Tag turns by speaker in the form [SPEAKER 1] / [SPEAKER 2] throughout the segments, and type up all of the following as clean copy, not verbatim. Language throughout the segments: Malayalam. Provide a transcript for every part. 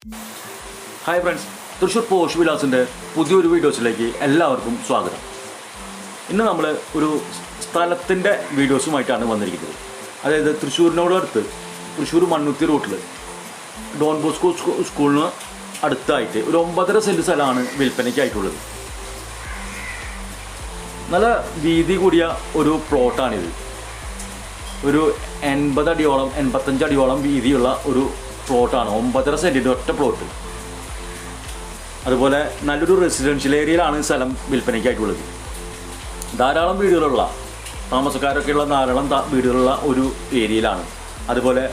[SPEAKER 1] ഹായ് ഫ്രണ്ട്സ്, തൃശ്ശൂർ പോഷ് വിലാസിൻ്റെ പുതിയൊരു വീഡിയോസിലേക്ക് എല്ലാവർക്കും സ്വാഗതം. ഇന്ന് നമ്മൾ ഒരു സ്ഥലത്തിൻ്റെ വീഡിയോസുമായിട്ടാണ് വന്നിരിക്കുന്നത്. അതായത് തൃശ്ശൂരിനോടടുത്ത് തൃശ്ശൂർ മണ്ണുത്തി റൂട്ടിൽ ഡോൺ ബോസ്കോ സ്കൂളിന് അടുത്തായിട്ട് ഒരു 9.5 സെൻറ്റ് സ്ഥലമാണ് വിൽപ്പനയ്ക്കായിട്ടുള്ളത്. നല്ല വീതി കൂടിയ ഒരു പ്ലോട്ടാണിത്. ഒരു 80 അടിയോളം 85 അടിയോളം വീതിയുള്ള ഒരു പ്ലോട്ടാണ്. 9.5 സെൻറ്റിൻ്റെ ഒറ്റ പ്ലോട്ട്. അതുപോലെ നല്ലൊരു റെസിഡൻഷ്യൽ ഏരിയയിലാണ് സ്ഥലം വിൽപ്പനയ്ക്കായിട്ടുള്ളത്. ധാരാളം വീടുകളുള്ള താമസക്കാരൊക്കെയുള്ള ധാരാളം വീടുകളുള്ള ഒരു ഏരിയയിലാണ്. അതുപോലെ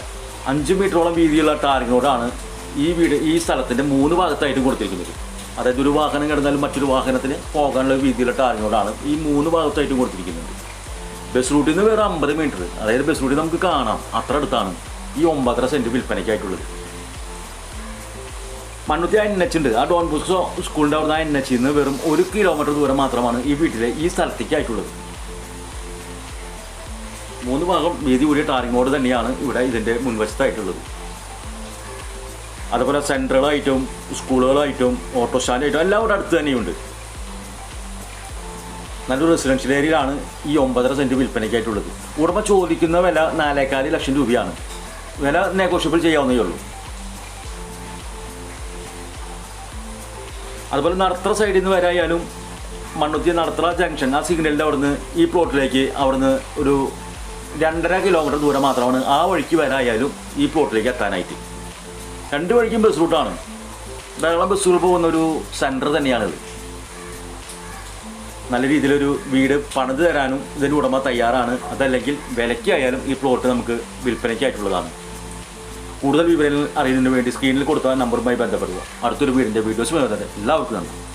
[SPEAKER 1] 5 മീറ്ററോളം വീതിയുള്ള ടാറിംഗ് റോഡാണ് ഈ സ്ഥലത്തിൻ്റെ 3 ഭാഗത്തായിട്ടും കൊടുത്തിരിക്കുന്നത്. അതായത് ഒരു വാഹനം കിടന്നാലും മറ്റൊരു വാഹനത്തിന് പോകാനുള്ള വീതിയുള്ള ടാറിംഗ് റോഡാണ് ഈ 3 ഭാഗത്തായിട്ടും കൊടുത്തിരിക്കുന്നത്. ബസ് റൂട്ടിൽ നിന്ന് വേറെ 50 മീറ്റർ, അതായത് ബസ് റൂട്ടിൽ നമുക്ക് കാണാം, അത്ര അടുത്താണ് ഈ 9.5 സെൻറ്റ് വിൽപ്പനയ്ക്കായിട്ടുള്ളത്. മണ്ണുത്തി NH ഉണ്ട്. ആ ഡോൺ ബോസ്കോ സ്കൂളിൻ്റെ അവിടെ നിന്ന് NH നിന്ന് വെറും 1 കിലോമീറ്റർ ദൂരം മാത്രമാണ് ഈ വീട്ടിലെ ഈ സ്ഥലത്തേക്കായിട്ടുള്ളത്. 3 ഭാഗം വീതി കൂടിയ ടാറിംഗ് റോഡ് തന്നെയാണ് ഇവിടെ ഇതിൻ്റെ മുൻവശത്തായിട്ടുള്ളത്. അതുപോലെ സെൻറ്ററുകളായിട്ടും സ്കൂളുകളായിട്ടും ഓട്ടോ സ്റ്റാൻഡായിട്ടും എല്ലാം ഇവിടെ അടുത്ത് തന്നെയുണ്ട്. നല്ലൊരു റെസിഡൻഷ്യൽ ഏരിയയിലാണ് ഈ 9.5 സെൻറ്റ് വിൽപ്പനയ്ക്കായിട്ടുള്ളത്. ഉടമ ചോദിക്കുന്ന വില 4.25 ലക്ഷം രൂപയാണ്. വില നെഗോഷ്യബിൾ ചെയ്യാവുന്നതേ ഉള്ളൂ. അതുപോലെ നടത്തറ സൈഡിൽ നിന്ന് വരായാലും മണ്ണുത്തി നടത്തറ ജംഗ്ഷൻ ആ സിഗ്നലിൻ്റെ അവിടുന്ന് ഈ പ്ലോട്ടിലേക്ക് അവിടുന്ന് ഒരു 2.5 കിലോമീറ്റർ ദൂരം മാത്രമാണ് ആ വഴിക്ക് വരായാലും ഈ പ്ലോട്ടിലേക്ക് എത്താനായിട്ട്. 2 വഴിക്കും ബസ് റൂട്ടാണ്. ധാരാളം ബസ്സുകൾ പോകുന്ന ഒരു സെൻറ്റർ തന്നെയാണിത്. നല്ല രീതിയിലൊരു വീട് പണിത് തരാനും ഇതിൻ്റെ ഉടമ തയ്യാറാണ്. അതല്ലെങ്കിൽ വിലയ്ക്കായാലും ഈ പ്ലോട്ട് നമുക്ക് വിൽപ്പനയ്ക്കായിട്ടുള്ളതാണ്. കൂടുതൽ വിവരങ്ങൾ അറിയുന്നതിന് വേണ്ടി സ്ക്രീനിൽ കൊടുത്ത നമ്പറുമായി ബന്ധപ്പെടുക. അടുത്തൊരു വീടിൻ്റെ വീഡിയോസ് വരുന്നത് എല്ലാവർക്കും നന്ദി.